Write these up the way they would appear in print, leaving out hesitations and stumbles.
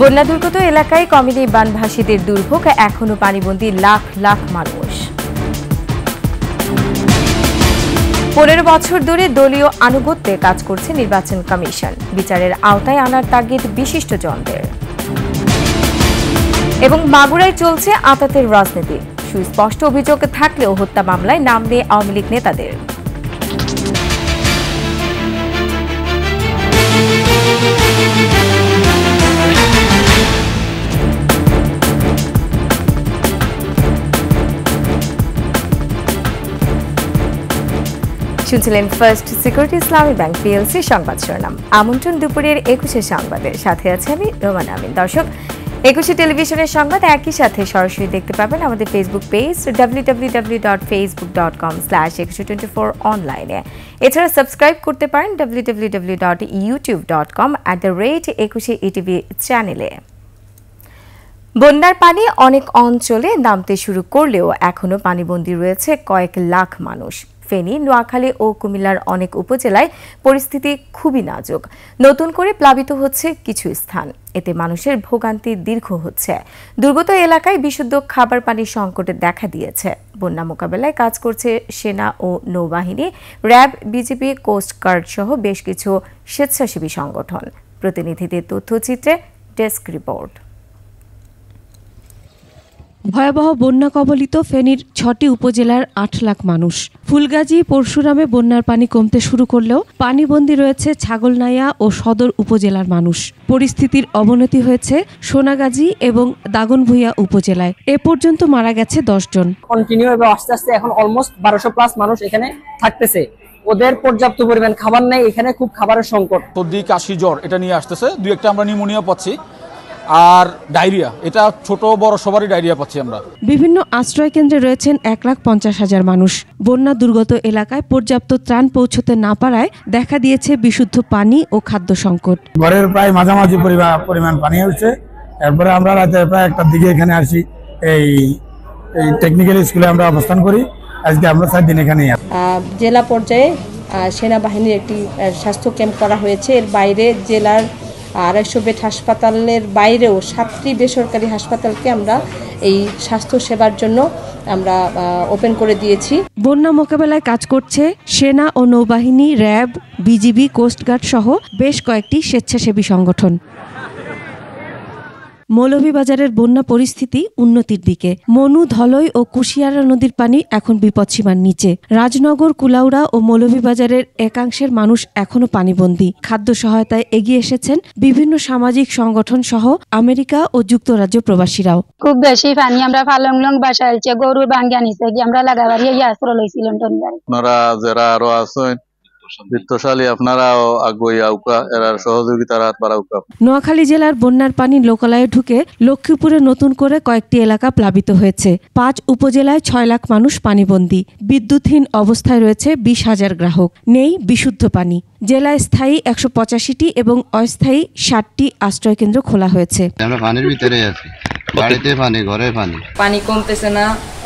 বন্যা দুর্গত এলাকায় কমেনি বানভাসীদের দুর্ভোগ, এখনো পানিবন্দী লাখ লাখ মানুষ। 15 বছর ধরে দলীয় আনুগত্যে কাজ করছে নির্বাচন কমিশন, বিচারের আওতায় আনার তাগিদ বিশিষ্টজনদের। এবং মাগুরায় চলছে আঁতাতের রাজনীতি, সুস্পষ্ট অভিযোগ থাকলেও হত্যা মামলায় নাম নেই আওয়ামী লীগ নেতাদের। শুনছিলেন ফার্স্ট সিকিউরিটি ইসলামী ব্যাংক পিএলসি সংবাদ শিরোনাম। আমন্ত্রণ দুপুরের 21 সংবাদের সাথে আছে আমি রোমান আমিন। দর্শক, 21 টেলিভিশনের সংবাদ একই সাথে সরাসরি দেখতে পাবেন আমাদের ফেসবুক পেজ www.facebook.com/2124 অনলাইনে। এছাড়া সাবস্ক্রাইব করতে পারেন www.youtube.com/21etv চ্যানেলে। বন্যার পানি অনেক অঞ্চলে নামতে শুরু করলেও এখনো পানিবন্দী রয়েছে কয়েক লাখ মানুষ। ফেনী, নোয়াখালী ও কুমিল্লার অনেক উপজেলায় পরিস্থিতি খুবই নাজুক। নতুন করে প্লাবিত হচ্ছে কিছু স্থান, এতে মানুষের ভোগান্তি দীর্ঘ হচ্ছে। দুর্গত এলাকায় বিশুদ্ধ খাবার পানির সংকট দেখা দিয়েছে। বন্যা মোকাবেলায় কাজ করছে সেনা ও নৌবাহিনী, র্যাব, বিজিবি, কোস্টগার্ড সহ বেশ কিছু স্বেচ্ছাসেবী সংগঠন। প্রতিনিধিদের তথ্যচিত্রে ডেস্ক রিপোর্ট। ভয়াবহ বন্যা কবলিত ফেনীর 6টি উপজেলার 8 লাখ মানুষ। ফুলগাজী, পরশুরামে বন্যার পানি কমতে শুরু করলেও পানিবন্দী রয়েছে ছাগলনাইয়া ও সদর উপজেলার মানুষ। পরিস্থিতির অবনতি হয়েছে সোনাগাজী এবং দাগনভূঞা উপজেলায়। এ পর্যন্ত মারা গেছে 10 জন। কন্টিনিউ এবং আস্তে আস্তে এখন অলমোস্ট 1200+ মানুষ এখানে থাকতেছে। ওদের পর্যাপ্ত পরিমাণ খাবার নেই, এখানে খুব খাবারের সংকট। সর্দি, কাশি, জ্বর এটা নিয়ে আসতেছে। দুই একটা আমরা নিউমোনিয়া পাচ্ছি, আর ডায়রিয়া, এটা ছোট বড় সবারই ডায়রিয়া পাচ্ছি আমরা। বিভিন্ন আশ্রয় কেন্দ্রে রয়েছেন 1,50,000 মানুষ। বন্যা দুর্গত এলাকায় পর্যাপ্ত ত্রাণ পৌঁছতে না পারায় দেখা দিয়েছে বিশুদ্ধ পানি ও খাদ্য সংকট। ঘরের প্রায় মাঝামাঝি পরিমাণ পানি হচ্ছে। এরপরে আমরা রাতে প্রায় 1টার দিকে এখানে আসি। এই টেকনিক্যাল স্কুলে আমরা অবস্থান করি। আজকে আমরা 4 দিন এখানেই আছি। জেলা পর্যায়ে সেনাবাহিনীর একটি স্বাস্থ্য ক্যাম্প করা হয়েছে। এর বাইরে জেলার 250 বেড হাসপাতালের বাইরেও 7টি বেসরকারি হাসপাতালকে আমরা এই স্বাস্থ্য সেবার জন্য আমরা ওপেন করে দিয়েছি। বন্যা মোকাবেলায় কাজ করছে সেনা ও নৌবাহিনী, র্যাব, বিজিবি, কোস্টগার্ড সহ বেশ কয়েকটি স্বেচ্ছাসেবী সংগঠন। মৌলভীবাজারের বন্যা পরিস্থিতি উন্নতির দিকে। মনু, ধলই ও কুশিয়ারা নদীর পানি এখন বিপদসীমার নিচে। রাজনগর, কুলাউড়া ও মৌলভীবাজারের একাংশের মানুষ এখনো পানিবন্দী। খাদ্য সহায়তায় এগিয়ে এসেছেন বিভিন্ন সামাজিক সংগঠন সহ আমেরিকা ও যুক্তরাজ্য প্রবাসীরাও। খুব বেশি পানি, আমরা ফালং লং বাসায় গরুর বাঙ্গা নিছে কি আমরা লাগাবাড়ি আশ্রয় লইছিলাম। আপনারা যারা আরো আছেন বিত্তশালী, আপনারাও আগুই আউকা এর সহযোগিতার হাত বাড়াউকা। নোয়াখালী জেলার বন্যার পানি লোকালয়ে ঢুকে লক্ষ্মীপুরে নতুন করে কয়েকটি এলাকা প্লাবিত হয়েছে। 5 উপজেলায় 6 লাখ মানুষ পানিবন্দী। বিদ্যুৎহীন অবস্থায় রয়েছে 20,000 গ্রাহক। নেই বিশুদ্ধ পানি। জেলায় স্থায়ী 185টি এবং অস্থায়ী 60টি আশ্রয়কেন্দ্র খোলা হয়েছে। আমরা পানির ভিতরে আছি, বাড়িতে পানি, ঘরে পানি, পানি কমতেছে না,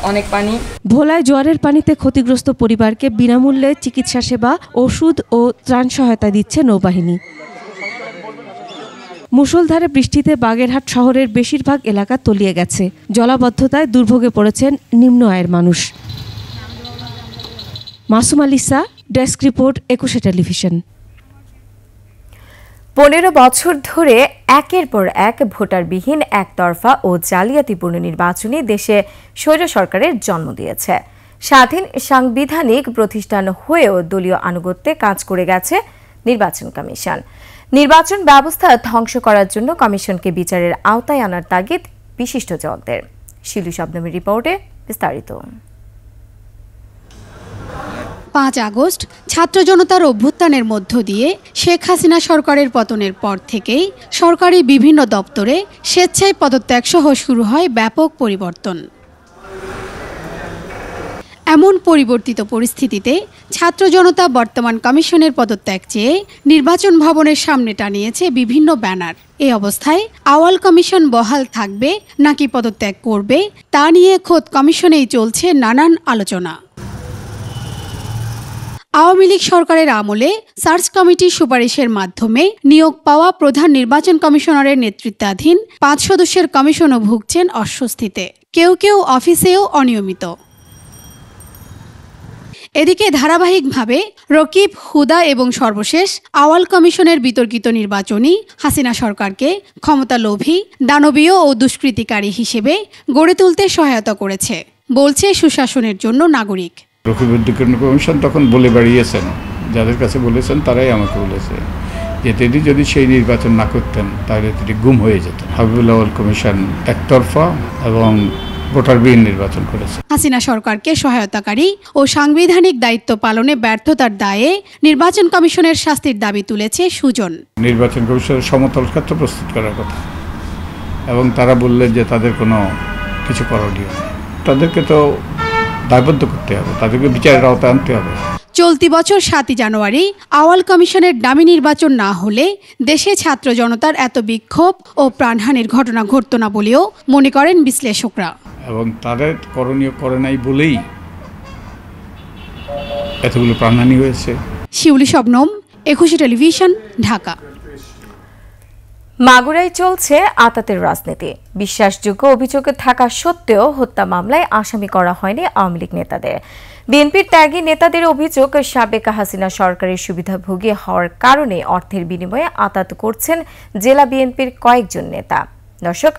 অনেক পানি। ভোলায় জোয়ারের পানিতে ক্ষতিগ্রস্ত পরিবারকে বিনামূল্যে চিকিৎসা সেবা, ওষুধ ও ত্রাণ সহায়তা দিচ্ছে নৌবাহিনী। মুষলধারে বৃষ্টিতে বাগেরহাট শহরের বেশিরভাগ এলাকা তলিয়ে গেছে। জলাবদ্ধতায় দুর্ভোগে পড়েছেন নিম্ন আয়ের মানুষ। Masum আলিসা, desk report, 21 television. 15 বছর ধরে একের পর এক ভোটারবিহীন, একতরফা ও জালিয়াতিপূর্ণ নির্বাচনে দেশে স্বৈর সরকারের জন্ম দিয়েছে। স্বাধীন সাংবিধানিক প্রতিষ্ঠান হয়েও দলীয় আনুগত্যে কাজ করে গেছে নির্বাচন কমিশন। নির্বাচন ব্যবস্থা ধ্বংস করার জন্য কমিশনকে বিচারের আওতায় আনার তাগিদ বিশিষ্টজনদের। শিলু শবনমের রিপোর্টে বিস্তারিত। 5 আগস্ট ছাত্র জনতার অভ্যুত্থানের মধ্য দিয়ে শেখ হাসিনা সরকারের পতনের পর থেকেই সরকারি বিভিন্ন দপ্তরে স্বেচ্ছায় পদত্যাগ সহ শুরু হয় ব্যাপক পরিবর্তন। এমন পরিবর্তিত পরিস্থিতিতে ছাত্র জনতা বর্তমান কমিশনের পদত্যাগ চেয়ে নির্বাচন ভবনের সামনে টানিয়েছে বিভিন্ন ব্যানার। এই অবস্থায় আওয়াল কমিশন বহাল থাকবে নাকি পদত্যাগ করবে তা নিয়ে খোদ কমিশনেই চলছে নানান আলোচনা। আওয়ামী লীগ সরকারের আমলে সার্চ কমিটির সুপারিশের মাধ্যমে নিয়োগ পাওয়া প্রধান নির্বাচন কমিশনারের নেতৃত্বাধীন 5 সদস্যের কমিশনও ভুগছেন অস্বস্তিতে। কেউ কেউ অফিসেও অনিয়মিত। এদিকে ধারাবাহিকভাবে রকিব, হুদা এবং সর্বশেষ আওয়াল কমিশনের বিতর্কিত নির্বাচনী হাসিনা সরকারকে ক্ষমতালোভী, দানবীয় ও দুষ্কৃতিকারী হিসেবে গড়ে তুলতে সহায়তা করেছে বলছে সুশাসনের জন্য নাগরিক। রকিবউদ্দিন কমিশন তখন বলে বেরিয়েছেন, যাদের কাছে বলেছেন তারাই আমাকে বলেছে যে তিনি যদি সেই নির্বাচন না করতেন তাহলে তিনি গুম হয়ে যেতেন। হাবিবুল আওয়াল কমিশন একতরফা এবং ভোটারবিহীন নির্বাচন করেছে। হাসিনা সরকারকে সহায়তাকারী ও সাংবিধানিক দায়িত্ব পালনে ব্যর্থতার দায়ে নির্বাচন কমিশনের শাস্তির দাবি তুলেছে সুজন। নির্বাচন কমিশনের সমতল ক্ষেত্র প্রস্তুত করার কথা, এবং তারা বললেন যে তাদের কোনো কিছু করণীয় নেই। তাদেরকে তো দায়বদ্ধ করতে হবে, তাদেরকে বিচারের আওতায় আনতে হবে। চলতি বছর 7 জানুয়ারি আওয়াল কমিশনের ডামি নির্বাচন না হলে দেশে ছাত্র জনতার এত বিক্ষোভ ও প্রাণহানির ঘটনা ঘটত না বলেও মনে করেন বিশ্লেষকরা। এবং তাদের করণীয় করে নাই বলেই এতগুলো প্রাণহানি হয়েছে। শিউলি শবনম, 21 টেলিভিশন, ঢাকা। মাগুরায় চলছে আতাতের রাজনীতি। বিশ্বাসযোগ্য অভিযোগ থাকা সত্ত্বেও হত্যা মামলায় আসামি করা হয়নি আওয়ামী লীগ নেতাদের। বিএনপির ত্যাগী নেতাদের অভিযোগ, সাবেক হাসিনা সরকারের সুবিধাভোগী হওয়ার কারণে অর্থের বিনিময়ে আতাত করছেন জেলা বিএনপির কয়েকজন নেতা। দর্শক,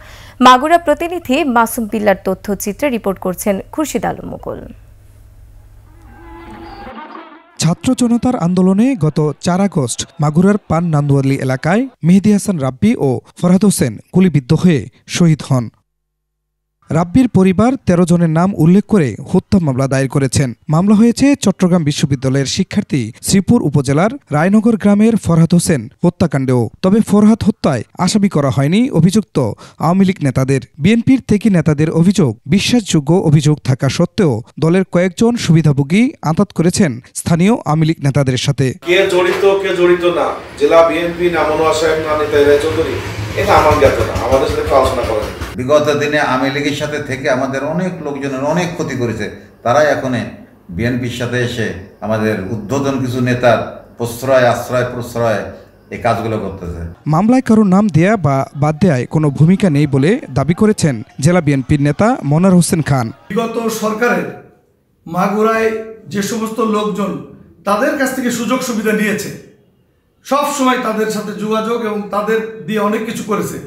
মাগুরা প্রতিনিধি মাসুম বিল্লার তথ্যচিত্রে রিপোর্ট করছেন খুরশিদ আলম মুকুল। ছাত্র জনতার আন্দোলনে গত 4 আগস্ট মাগুরার পান নান্দুয়ালি এলাকায় মেহেদী হাসান রাব্বি ও ফরহাদ হোসেন গুলিবিদ্ধ হয়ে শহীদ হন। রাব্বির পরিবার 13 জনের নাম উল্লেখ করে হত্যা মামলা দায়ের করেছেন। মামলা হয়েছে চট্টগ্রাম বিশ্ববিদ্যালয়ের শিক্ষার্থী শ্রীপুর উপজেলার রায়নগর গ্রামের ফরহাদ হোসেন হত্যাকাণ্ডেও। তবে ফরহাদ হত্যায় আসামি করা হয়নি অভিযুক্ত আওয়ামী লীগ নেতাদের। বিএনপির থেকে নেতাদের অভিযোগ, বিশ্বাসযোগ্য অভিযোগ থাকা সত্ত্বেও দলের কয়েকজন সুবিধাভোগী আঁতাত করেছেন স্থানীয় আওয়ামী লীগ নেতাদের সাথে। কে জড়িত না, জেলা বিএনপি না মনোয়ার সাহেব না নেতা চৌধুরী, এটা আমার জ্ঞাত না, আমাদের সাথে আলোচনা করেন। বিগত দিনে আওয়ামী লীগের সাথে থেকে আমাদের অনেক লোকজনের অনেক ক্ষতি করেছে, তারাই এখন বিএনপির সাথে এসে আমাদের উদ্বোধন কিছু নেতার প্রশ্রয় এই কাজগুলো করতেছে। মামলায় কারো নাম দেয়া বা বাদ দেয়ায় কোনো ভূমিকা নেই বলে দাবি করেছেন জেলা বিএনপির নেতা মনোয়ার হোসেন খান। বিগত সরকারের মাগুরায় যে সমস্ত লোকজন তাদের কাছ থেকে সুযোগ সুবিধা নিয়েছে, সব সময় তাদের সাথে যোগাযোগ এবং তাদের দিয়ে অনেক কিছু করেছে,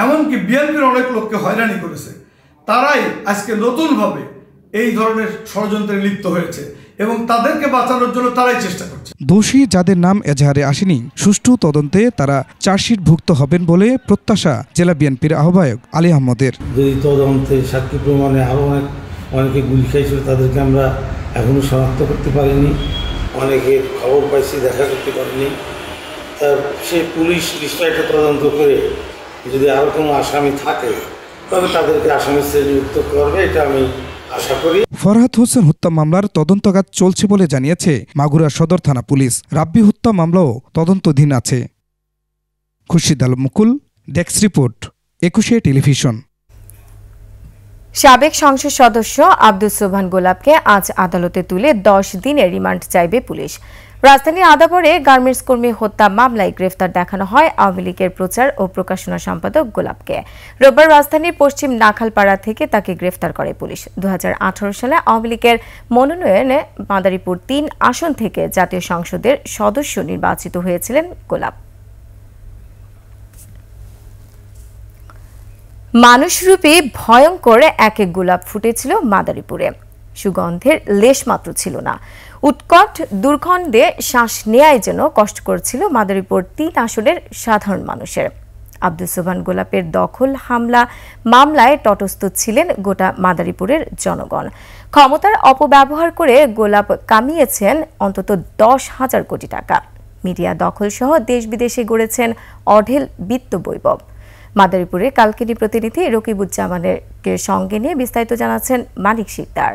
এমনকি বিএনপির অনেক লোককে হয়রানি করেছে, তারাই আজকে নতুনভাবে এই ধরনের ষড়যন্ত্রে লিপ্ত হয়েছে এবং তাদেরকে বাঁচানোর জন্য তারাই চেষ্টা করছে। দোষী যাদের নাম এজাহারে আসেনি, সুষ্ঠু তদন্তে তারা চার্জশিটভুক্ত হবেন বলে প্রত্যাশা জেলা বিএনপির আহ্বায়ক আলী আহমদের। যদি তদন্তে সাক্ষী প্রমাণে আরও অনেকে গুলি খাইছিল, তাদেরকে আমরা এখনো শনাক্ত করতে পারিনি, অনেকের খবর পাইছি, দেখা করতে পারিনি। তার সে পুলিশ বিষয়টা তদন্ত করে যদি আরও কোনো আসামি থাকে তবে তাদেরকে আসামি শ্রেণীভুক্ত করবে, এটা আমি আশা করি। ফরহাদ হোসেন হত্যা মামলার তদন্তকাজ চলছে বলে জানিয়েছে মাগুরা সদর থানা পুলিশ। রাব্বি হত্যা মামলাও তদন্তাধীন আছে। খুরশিদ আলম মুকুল, ডেস্ক রিপোর্ট, 21 টেলিভিশন। সাবেক সংসদ সদস্য আব্দুস সোবহান গোলাপকে আজ আদালতে তুলে 10 দিনের রিমান্ড চাইবে পুলিশ। রাজধানীর আদাবরে গার্মেন্টস কর্মী হত্যা মামলায় গ্রেফতার দেখানো হয় আওয়ামী লীগের প্রচার ও প্রকাশনা সম্পাদক গোলাপকে। রোববার রাজধানীর পশ্চিম নাখালপাড়া থেকে তাকে গ্রেফতার করে পুলিশ। 2018 সালে আওয়ামী লীগের মনোনয়নে মাদারীপুর 3 আসন থেকে জাতীয় সংসদের সদস্য নির্বাচিত হয়েছিলেন গোলাপ। মানুষরূপী ভয়ঙ্কর এক গোলাপ ফুটেছিল মাদারীপুরে। সুগন্ধের লেশ মাত্র ছিল না। উৎকট দুর্গন্ধে শ্বাস নেয়াই যেন কষ্ট করছিল মাদারীপুর 3 আসনের সাধারণ মানুষের। আব্দুস সোবহান গোলাপের দখল হামলা মামলায় তটস্থ ছিলেন গোটা মাদারীপুরের জনগণ। ক্ষমতার অপব্যবহার করে গোলাপ কামিয়েছেন অন্তত 10,000 কোটি টাকা। মিডিয়া দখল সহ দেশ বিদেশে গড়েছেন অঢেল বিত্ত বৈভব। মাদারীপুরের কালকিনি প্রতিনিধি রকিবুজ্জামানের সঙ্গে নিয়ে বিস্তারিত জানাচ্ছেন মানিক শিকদার।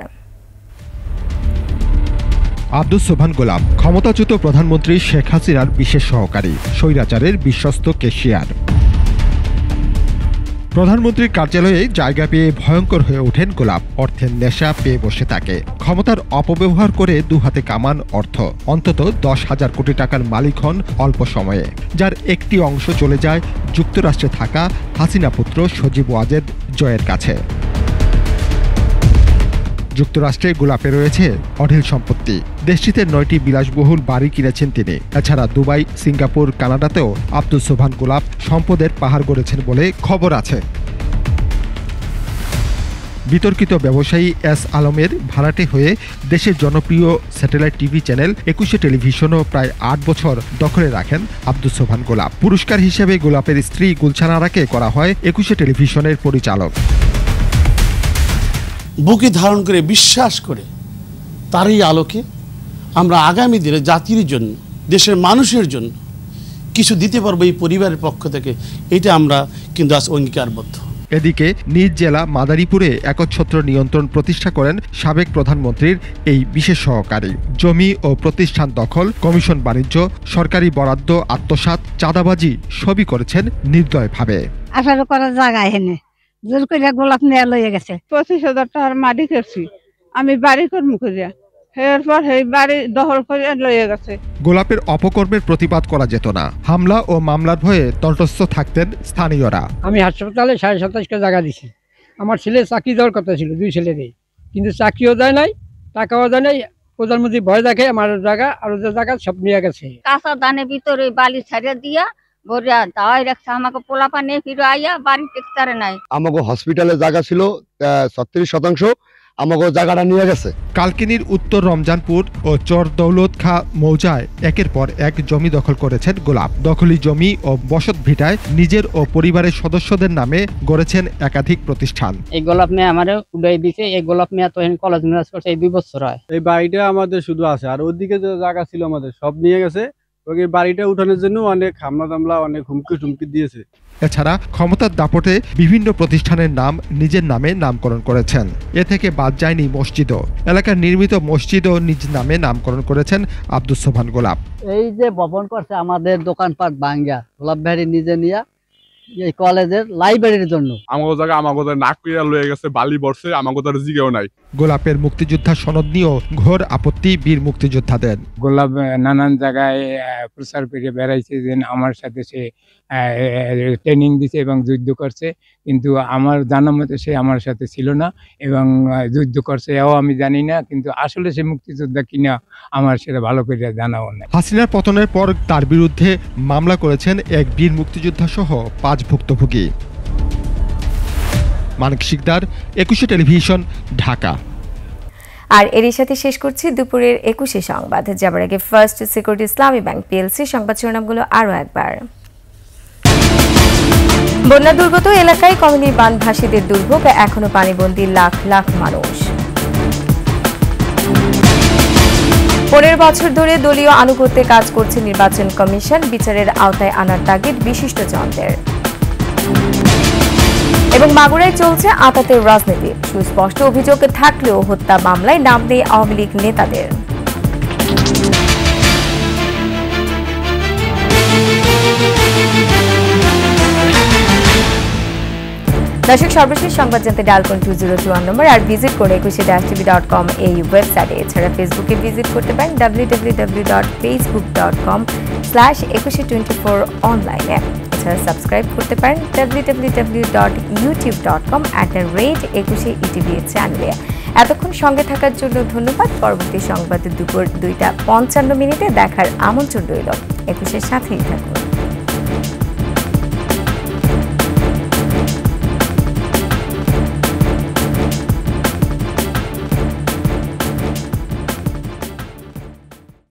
আব্দুস সোবহান গোলাপ ক্ষমতাচ্যুত প্রধানমন্ত্রী শেখ হাসিনার বিশেষ সহকারী, স্বৈরাচারের বিশ্বস্ত কেশিয়ার। প্রধানমন্ত্রীর কার্যালয়ে জায়গা পেয়ে ভয়ঙ্কর হয়ে ওঠেন গোলাপ। অর্থের নেশা পেয়ে বসে থাকে। ক্ষমতার অপব্যবহার করে দুহাতে কামান অর্থ। অন্তত 10,000 কোটি টাকার মালিক হন অল্প সময়ে, যার একটি অংশ চলে যায় যুক্তরাষ্ট্রে থাকা হাসিনা পুত্র সজীব ওয়াজেদ জয়ের কাছে। যুক্তরাষ্ট্রে গোলাপে রয়েছে অঢেল সম্পত্তি। দেশটিতে 9টি বিলাসবহুল বাড়ি কিনেছেন তিনি। এছাড়া দুবাই, সিঙ্গাপুর, কানাডাতেও আব্দুস সোবহান গোলাপ সম্পদের পাহাড় গড়েছেন বলে খবর আছে। বিতর্কিত ব্যবসায়ী এস আলমের ভাড়াটে হয়ে দেশের জনপ্রিয় স্যাটেলাইট টিভি চ্যানেল 21 টেলিভিশনও প্রায় 8 বছর দখলে রাখেন আব্দুস সোবহান গোলাপ। পুরস্কার হিসেবে গোলাপের স্ত্রী গুলশান আরাকে করা হয় 21 টেলিভিশনের পরিচালক। বুকে ধারণ করে বিশ্বাস করে তারই আলোকে আমরা আগামী দিনে জাতির জন্য, দেশের মানুষের জন্য কিছু দিতে পারবো এই পরিবারের পক্ষ থেকে, এটা আমরা কিন্তু আজ অঙ্গীকারবদ্ধ। এদিকে নিজ জেলা মাদারীপুরে একচ্ছত্র নিয়ন্ত্রণ প্রতিষ্ঠা করেন সাবেক প্রধানমন্ত্রীর এই বিশেষ সহকারী। জমি ও প্রতিষ্ঠান দখল, কমিশন বাণিজ্য, সরকারি বরাদ্দ আত্মসাৎ, চাঁদাবাজি সবই করেছেন নির্দয়ভাবে। আসার করার জায়গা এখানে জোর করে গোলাপ নিয়ে লইয়া গেছে। 25,000 টাকার মাটি করছি আমি, বাড়ি কর্ম করিয়া এরপর এই বাড়ি দখল করে লইয়া গেছে। গোলাপের অপকর্মের প্রতিবাদ করা যেত না। হামলা ও মামলার ভয়ে তটস্থ থাকতেন স্থানীয়রা। আমি হাসপাতালে 27.5 জায়গা দিছি। আমার ছেলে চাকরি দেওয়ার কথা ছিল, 2 ছেলেরই, কিন্তু চাকরিও দেয় নাই, টাকাও দেয় নাই। প্রধানমন্ত্রী ভয় দেখে আমার জায়গা আর ওদের জায়গা সব নিয়ে গেছে। কাঁচা ধানের ভিতরে বালি ছাড়িয়ে দিয়া ভরিয়া দাওয়াই রাখছে। আমাকে পোলাপা নিয়ে ফিরে আইয়া বাড়ি টেকতারে নাই। আমাকে হসপিটালে জায়গা ছিল 36%, আমাকে জায়গাটা নিয়ে গেছে। কালকিনির উত্তর রমজানপুর ও চর দৌলত খা মৌজায় একের পর এক জমি দখল করেছেন গোলাপ। দখলি জমি ও বসত ভিটায় নিজের ও পরিবারের সদস্যদের নামে গড়েছেন একাধিক প্রতিষ্ঠান। এই গোলাপ মেয়ে আমারে উড়াই দিছে। এই গোলাপ মেয়ে তো কলেজ মিরাজ করছে, এই 2 বছর হয়। এই বাড়িটা আমাদের শুধু আছে, আর ওদিকে যে জায়গা ছিল আমাদের সব নিয়ে গেছে। ওই বাড়িটা উঠানোর জন্য অনেক হামলা টামলা, অনেক হুমকি দিয়েছে। এছাড়া ক্ষমতার দাপটে বিভিন্ন প্রতিষ্ঠানের নাম নিজের নামে নামকরণ করেছেন। এ থেকে বাদ যায়নি মসজিদও। এলাকার নির্মিত মসজিদও নিজ নামে নামকরণ করেছেন আব্দুস সোবহান গোলাপ। এই যে ভবন করছে আমাদের দোকানপাট ভাঙ্গা, গোলাপ ভাই নিজে নিয়া এই কলেজের লাইব্রেরির জন্য আমাগো জায়গা আমাগো নাক কইরা লয়ে গেছে, বালি বর্ষে আমাগো তার জিগেও নাই। গোলাপের মুক্তিযোদ্ধা সনদ নিয়েও ঘোর আপত্তি বীর মুক্তিযোদ্ধাদের। গোলাপ নানান জায়গায় প্রচার করে বেড়াইছে যে আমার সাথে সে ট্রেনিং দিছে এবং যুদ্ধ করছে, কিন্তু আমার জানা মতে সে আমার সাথে ছিল না এবং যুদ্ধ করছে এও আমি জানি না, কিন্তু আসলে সে মুক্তিযোদ্ধা কিনা আমার সেটা ভালো করে জানাও না। হাসিনার পতনের পর তার বিরুদ্ধে মামলা করেছেন এক বীর মুক্তিযোদ্ধা সহ 5 ভুক্তভোগী। মানিক শিকদার, 21 টেলিভিশন, ঢাকা। আর এরই সাথে শেষ করছি দুপুরের 21 সংবাদ। যাবার আগে ফার্স্ট সিকিউরিটি ইসলামী ব্যাংক পিএলসি সংবাদ শিরোনামগুলো আরও একবার। বন্যা দুর্গত এলাকায় কমেনি বানভাসীদের দুর্ভোগ, এখনো পানিবন্দী লাখ লাখ মানুষ। 15 বছর ধরে দলীয় আনুগত্যে কাজ করছে নির্বাচন কমিশন, বিচারের আওতায় আনার তাগিদ বিশিষ্টজনদের। এবং মাগুরায় চলছে আঁতাতের রাজনীতি, সুস্পষ্ট অভিযোগ থাকলেও হত্যা মামলায় নাম নেই আওয়ামী লীগ নেতাদের। দর্শক, সর্বশেষ সংবাদ জানতে ডায়াল করুন 2021 নম্বর আর ভিজিট করুন 21-tv.com এই ওয়েবসাইটে। এছাড়া ফেসবুকে ভিজিট করতে পারেন www.facebook.com/2124 অনলাইনে। এছাড়া সাবস্ক্রাইব করতে পারেন www.youtube.com/21etv চ্যানেলে। এতক্ষণ সঙ্গে থাকার জন্য ধন্যবাদ। পরবর্তী সংবাদে দুপুর 2টা 55 মিনিটে দেখার আমন্ত্রণ রইল। 21-এর সাথেই থাকুন।